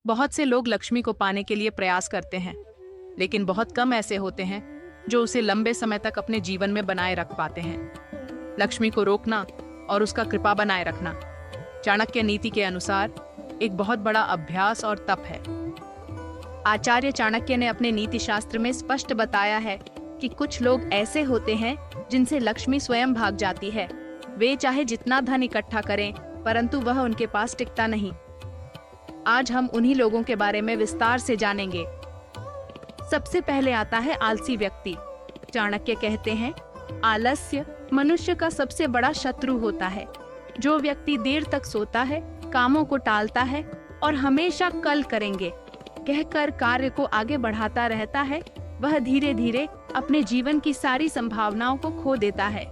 बहुत से लोग लक्ष्मी को पाने के लिए प्रयास करते हैं, लेकिन बहुत कम ऐसे होते हैं जो उसे लंबे समय तक अपने जीवन में बनाए रख पाते हैं। लक्ष्मी को रोकना और उसका कृपा बनाए रखना चाणक्य नीति के अनुसार एक बहुत बड़ा अभ्यास और तप है। आचार्य चाणक्य ने अपने नीति शास्त्र में स्पष्ट बताया है कि कुछ लोग ऐसे होते हैं जिनसे लक्ष्मी स्वयं भाग जाती है। वे चाहे जितना धन इकट्ठा करें, परंतु वह उनके पास टिकता नहीं। आज हम उन्हीं लोगों के बारे में विस्तार से जानेंगे। सबसे पहले आता है आलसी व्यक्ति। चाणक्य कहते हैं, आलस्य मनुष्य का सबसे बड़ा शत्रु होता है। जो व्यक्ति देर तक सोता है, कामों को टालता है और हमेशा कल करेंगे कहकर कार्य को आगे बढ़ाता रहता है, वह धीरे धीरे अपने जीवन की सारी संभावनाओं को खो देता है।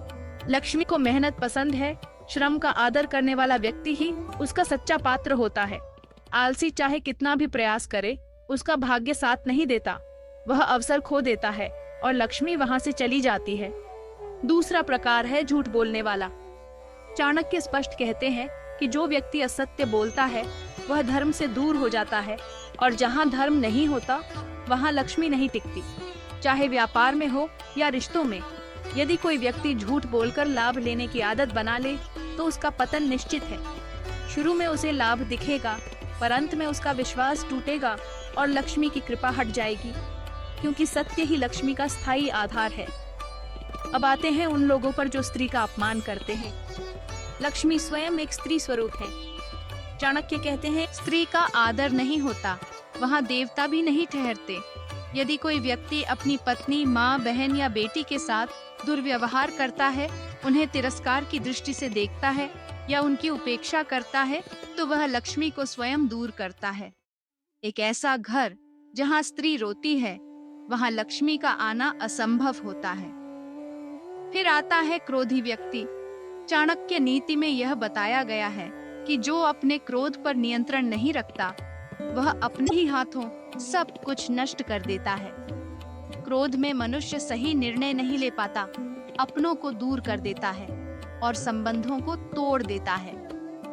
लक्ष्मी को मेहनत पसंद है। श्रम का आदर करने वाला व्यक्ति ही उसका सच्चा पात्र होता है। आलसी चाहे कितना भी प्रयास करे, उसका भाग्य साथ नहीं देता। वह अवसर खो देता है और लक्ष्मी वहां से चली जाती है। दूसरा प्रकार है झूठ बोलने वाला। चाणक्य स्पष्ट कहते हैं कि जो व्यक्ति असत्य बोलता है वह धर्म से दूर हो जाता है, और जहां धर्म नहीं होता वहां लक्ष्मी नहीं टिकती, चाहे व्यापार में हो या रिश्तों में। यदि कोई व्यक्ति झूठ बोलकर लाभ लेने की आदत बना ले तो उसका पतन निश्चित है। शुरू में उसे लाभ दिखेगा, पर अंत में उसका विश्वास टूटेगा और लक्ष्मी की कृपा हट जाएगी, क्योंकि सत्य ही लक्ष्मी का स्थायी आधार है। अब आते हैं उन लोगों पर जो स्त्री का अपमान करते हैं। लक्ष्मी स्वयं एक स्त्री स्वरूप है। चाणक्य कहते हैं, स्त्री का आदर नहीं होता, वहाँ देवता भी नहीं ठहरते। यदि कोई व्यक्ति अपनी पत्नी, माँ, बहन या बेटी के साथ दुर्व्यवहार करता है, उन्हें तिरस्कार की दृष्टि से देखता है या उनकी उपेक्षा करता है, तो वह लक्ष्मी को स्वयं दूर करता है। एक ऐसा घर जहाँ स्त्री रोती है, वहाँ लक्ष्मी का आना असंभव होता है। फिर आता है क्रोधी व्यक्ति। चाणक्य नीति में यह बताया गया है कि जो अपने क्रोध पर नियंत्रण नहीं रखता, वह अपने ही हाथों सब कुछ नष्ट कर देता है। क्रोध में मनुष्य सही निर्णय नहीं ले पाता, अपनों को दूर कर देता है और संबंधों को तोड़ देता है।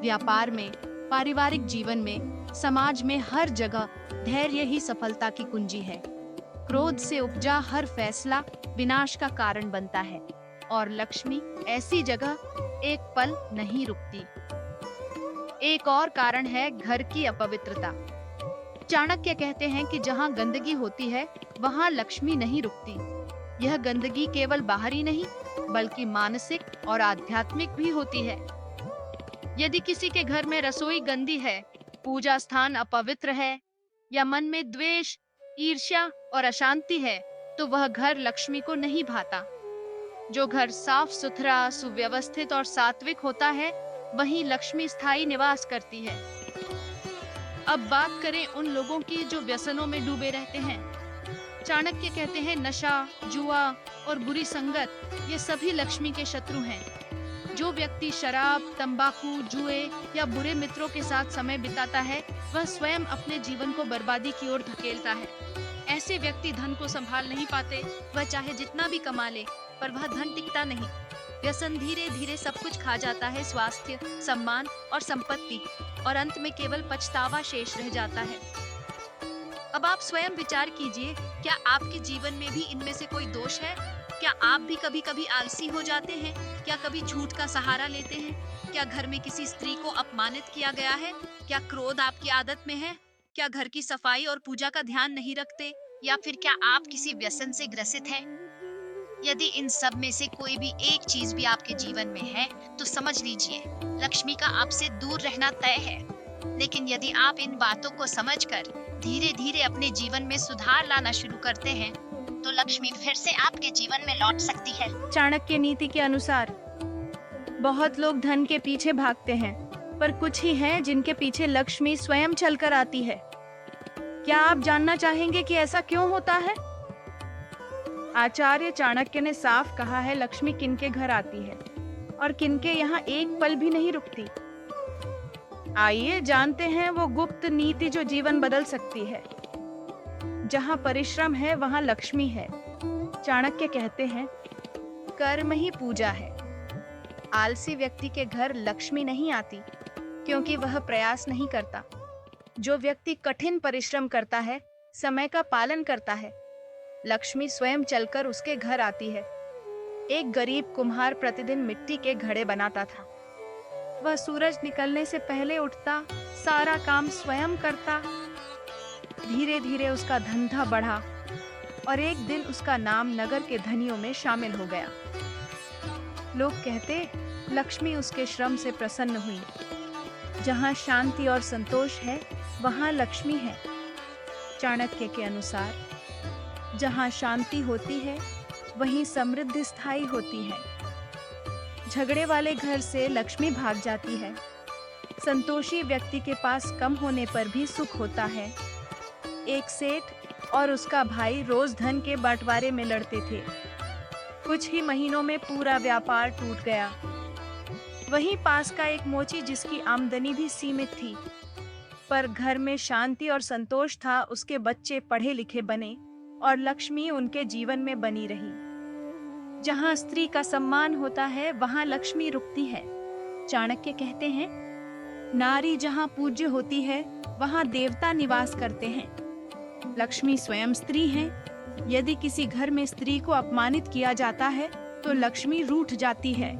व्यापार में, पारिवारिक जीवन में, समाज में हर जगह धैर्य ही सफलता की कुंजी है। क्रोध से उपजा हर फैसला विनाश का कारण बनता है, और लक्ष्मी ऐसी जगह एक पल नहीं रुकती। एक और कारण है घर की अपवित्रता। चाणक्य कहते हैं कि जहाँ गंदगी होती है, वहाँ लक्ष्मी नहीं रुकती। यह गंदगी केवल बाहरी नहीं, बल्कि मानसिक और आध्यात्मिक भी होती है। यदि किसी के घर में रसोई गंदी है, पूजा स्थान अपवित्र है, या मन में द्वेष, ईर्ष्या और अशांति है, तो वह घर लक्ष्मी को नहीं भाता। जो घर साफ सुथरा, सुव्यवस्थित और सात्विक होता है, वहीं लक्ष्मी स्थायी निवास करती है। अब बात करें उन लोगों की जो व्यसनों में डूबे रहते हैं। चाणक्य कहते हैं, नशा, जुआ और बुरी संगत ये सभी लक्ष्मी के शत्रु हैं। जो व्यक्ति शराब, तंबाकू, जुए या बुरे मित्रों के साथ समय बिताता है, वह स्वयं अपने जीवन को बर्बादी की ओर धकेलता है। ऐसे व्यक्ति धन को संभाल नहीं पाते। वह चाहे जितना भी कमा ले, पर वह धन टिकता नहीं। व्यसन धीरे धीरे सब कुछ खा जाता है, स्वास्थ्य, सम्मान और संपत्ति, और अंत में केवल पछतावा शेष रह जाता है। अब आप स्वयं विचार कीजिए, क्या आपके जीवन में भी इनमें से कोई दोष है? क्या आप भी कभी कभी आलसी हो जाते हैं? क्या कभी झूठ का सहारा लेते हैं? क्या घर में किसी स्त्री को अपमानित किया गया है? क्या क्रोध आपकी आदत में है? क्या घर की सफाई और पूजा का ध्यान नहीं रखते? या फिर क्या आप किसी व्यसन से ग्रसित हैं? यदि इन सब में से कोई भी एक चीज भी आपके जीवन में है, तो समझ लीजिए लक्ष्मी का आपसे दूर रहना तय है। लेकिन यदि आप इन बातों को समझकर धीरे धीरे अपने जीवन में सुधार लाना शुरू करते हैं, तो लक्ष्मी फिर से आपके जीवन में लौट सकती है। चाणक्य नीति के अनुसार बहुत लोग धन के पीछे भागते हैं, पर कुछ ही हैं जिनके पीछे लक्ष्मी स्वयं चलकर आती है। क्या आप जानना चाहेंगे कि ऐसा क्यों होता है? आचार्य चाणक्य ने साफ कहा है, लक्ष्मी किनके घर आती है और किनके यहाँ एक पल भी नहीं रुकती। आइए जानते हैं वो गुप्त नीति जो जीवन बदल सकती है। जहाँ परिश्रम है वहाँ लक्ष्मी है। चाणक्य कहते हैं, कर्म ही पूजा है। आलसी व्यक्ति के घर लक्ष्मी नहीं आती, क्योंकि वह प्रयास नहीं करता। जो व्यक्ति कठिन परिश्रम करता है, समय का पालन करता है, लक्ष्मी स्वयं चलकर उसके घर आती है। एक गरीब कुम्हार प्रतिदिन मिट्टी के घड़े बनाता था। वह सूरज निकलने से पहले उठता, सारा काम स्वयं करता। धीरे धीरे उसका धंधा बढ़ा और एक दिन उसका नाम नगर के धनियों में शामिल हो गया। लोग कहते, लक्ष्मी उसके श्रम से प्रसन्न हुई। जहाँ शांति और संतोष है, वहाँ लक्ष्मी है। चाणक्य के अनुसार जहाँ शांति होती है, वहीं समृद्धि स्थायी होती है। झगड़े वाले घर से लक्ष्मी भाग जाती है। संतोषी व्यक्ति के पास कम होने पर भी सुख होता है। एक सेठ और उसका भाई रोज धन के बंटवारे में लड़ते थे। कुछ ही महीनों में पूरा व्यापार टूट गया। वहीं पास का एक मोची, जिसकी आमदनी भी सीमित थी, पर घर में शांति और संतोष था। उसके बच्चे पढ़े लिखे बने और लक्ष्मी उनके जीवन में बनी रही। जहाँ स्त्री का सम्मान होता है, वहाँ लक्ष्मी रुकती है। चाणक्य कहते हैं, नारी जहाँ पूज्य होती है, वहाँ देवता निवास करते हैं। लक्ष्मी स्वयं स्त्री हैं। यदि किसी घर में स्त्री को अपमानित किया जाता है, तो लक्ष्मी रूठ जाती है।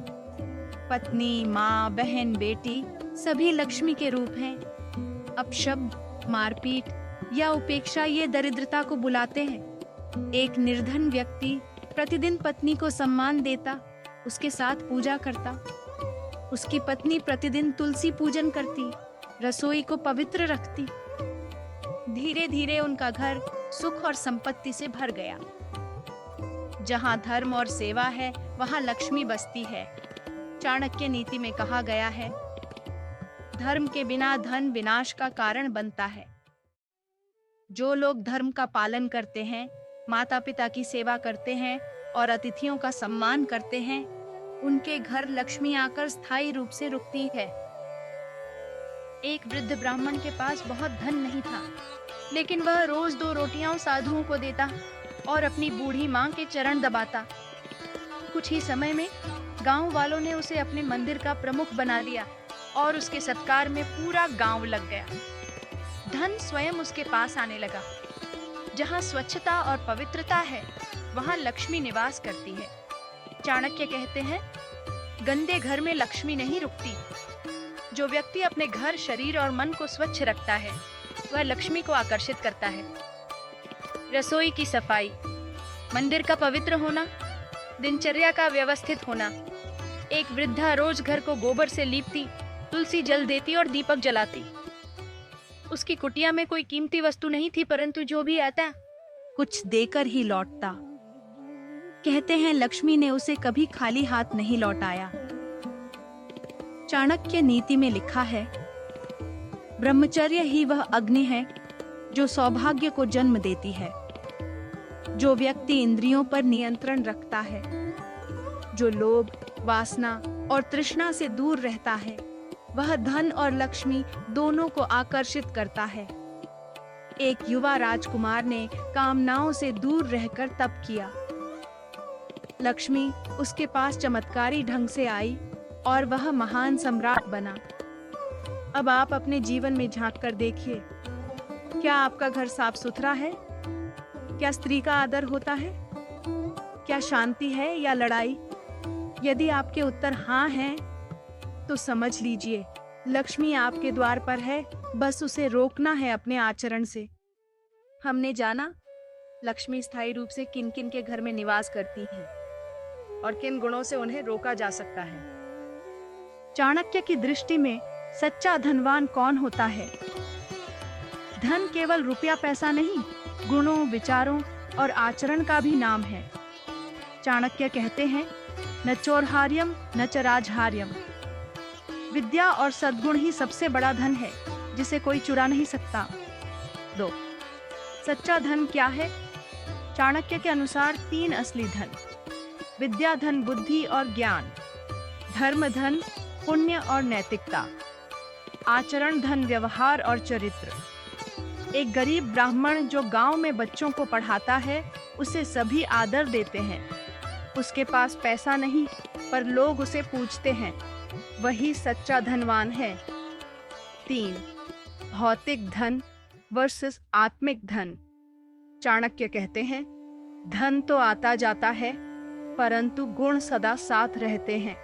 पत्नी, माँ, बहन, बेटी सभी लक्ष्मी के रूप हैं। अपशब्द, मारपीट या उपेक्षा ये दरिद्रता को बुलाते हैं। एक निर्धन व्यक्ति प्रतिदिन पत्नी को सम्मान देता, उसके साथ पूजा करता। उसकी पत्नी प्रतिदिन तुलसी पूजन करती, रसोई को पवित्र रखती। धीरे धीरे उनका घर सुख और संपत्ति से भर गया। जहाँ धर्म और सेवा है, वहाँ लक्ष्मी बसती है। चाणक्य नीति में कहा गया है, धर्म के बिना धन विनाश का कारण बनता है। जो लोग धर्म का पालन करते हैं, माता पिता की सेवा करते हैं और अतिथियों का सम्मान करते हैं, उनके घर लक्ष्मी आकर स्थायी रूप से रुकती है। एक वृद्ध ब्राह्मण के पास बहुत धन नहीं था, लेकिन वह रोज 2 रोटियां साधुओं को देता और अपनी बूढ़ी माँ के चरण दबाता। कुछ ही समय में गांव वालों ने उसे अपने मंदिर का प्रमुख बना लिया और उसके सत्कार में पूरा गांव लग गया। धन स्वयं उसके पास आने लगा। जहाँ स्वच्छता और पवित्रता है, वहाँ लक्ष्मी निवास करती है। चाणक्य कहते हैं, गंदे घर में लक्ष्मी नहीं रुकती। जो व्यक्ति अपने घर, शरीर और मन को स्वच्छ रखता है, वह लक्ष्मी को आकर्षित करता है। रसोई की सफाई, मंदिर का पवित्र होना, दिनचर्या का व्यवस्थित होना। एक वृद्धा रोज घर को गोबर से लीपती, तुलसी जल देती और दीपक जलाती। उसकी कुटिया में कोई कीमती वस्तु नहीं थी, परंतु जो भी आता कुछ देकर ही लौटता। कहते हैं, लक्ष्मी ने उसे कभी खाली हाथ नहीं लौटाया। चाणक्य नीति में लिखा है, ब्रह्मचर्य ही वह अग्नि है जो सौभाग्य को जन्म देती है। जो व्यक्ति इंद्रियों पर नियंत्रण रखता है, जो लोभ, वासना और तृष्णा से दूर रहता है, वह धन और लक्ष्मी दोनों को आकर्षित करता है। एक युवा राजकुमार ने कामनाओं से दूर रहकर तप किया। लक्ष्मी उसके पास चमत्कारी ढंग से आई और वह महान सम्राट बना। अब आप अपने जीवन में झांक कर देखिए, क्या आपका घर साफ सुथरा है? क्या स्त्री का आदर होता है? क्या शांति है या लड़ाई? यदि आपके उत्तर हाँ हैं, तो समझ लीजिए लक्ष्मी आपके द्वार पर है, बस उसे रोकना है अपने आचरण से। हमने जाना लक्ष्मी स्थायी रूप से किन किन के घर में निवास करती हैं और किन गुणों से उन्हें रोका जा सकता है। चाणक्य की दृष्टि में सच्चा धनवान कौन होता है? धन केवल रुपया पैसा नहीं, गुणों, विचारों और आचरण का भी नाम है। चाणक्य कहते हैं, न चोरहार्यम न च राजहार्यम। विद्या और सद्गुण ही सबसे बड़ा धन है, जिसे कोई चुरा नहीं सकता। 2. सच्चा धन क्या है? चाणक्य के अनुसार 3 असली धन: विद्या धन, बुद्धि और ज्ञान; धर्म धन, पुण्य और नैतिकता; आचरण धन, व्यवहार और चरित्र। एक गरीब ब्राह्मण जो गांव में बच्चों को पढ़ाता है, उसे सभी आदर देते हैं। उसके पास पैसा नहीं, पर लोग उसे पूजते हैं। वही सच्चा धनवान है। 3. भौतिक धन वर्सेस आत्मिक धन। चाणक्य कहते हैं, धन तो आता जाता है, परंतु गुण सदा साथ रहते हैं।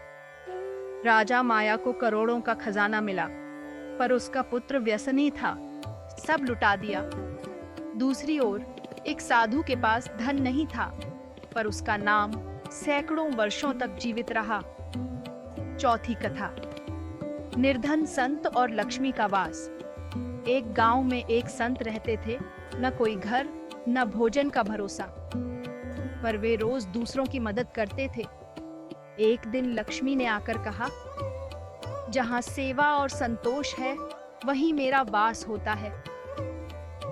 राजा माया को करोड़ों का खजाना मिला, पर उसका पुत्र व्यसनी था, सब लुटा दिया। दूसरी ओर एक साधु के पास धन नहीं था, पर उसका नाम सैकड़ों वर्षों तक जीवित रहा। चौथी कथा, निर्धन संत और लक्ष्मी का वास। एक गांव में एक संत रहते थे, न कोई घर न भोजन का भरोसा, पर वे रोज दूसरों की मदद करते थे। एक दिन लक्ष्मी ने आकर कहा, जहां सेवा और संतोष है वहीं मेरा वास होता है।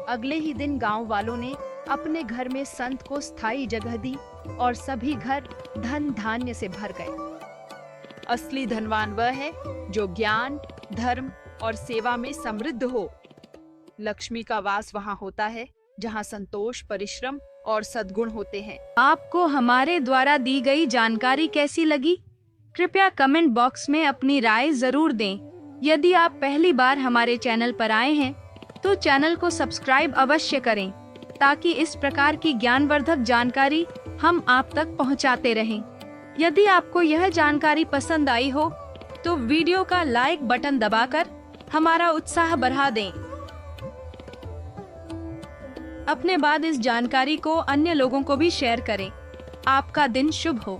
अगले ही दिन गांव वालों ने अपने घर में संत को स्थायी जगह दी और सभी घर धन धान्य से भर गए। असली धनवान वह है जो ज्ञान, धर्म और सेवा में समृद्ध हो। लक्ष्मी का वास वहां होता है जहां संतोष, परिश्रम और सद्गुण होते हैं। आपको हमारे द्वारा दी गई जानकारी कैसी लगी? कृपया कमेंट बॉक्स में अपनी राय जरूर दें। यदि आप पहली बार हमारे चैनल पर आए हैं तो चैनल को सब्सक्राइब अवश्य करें, ताकि इस प्रकार की ज्ञानवर्धक जानकारी हम आप तक पहुंचाते रहें। यदि आपको यह जानकारी पसंद आई हो तो वीडियो का लाइक बटन दबाकर हमारा उत्साह बढ़ा दें। अपने बाद इस जानकारी को अन्य लोगों को भी शेयर करें। आपका दिन शुभ हो।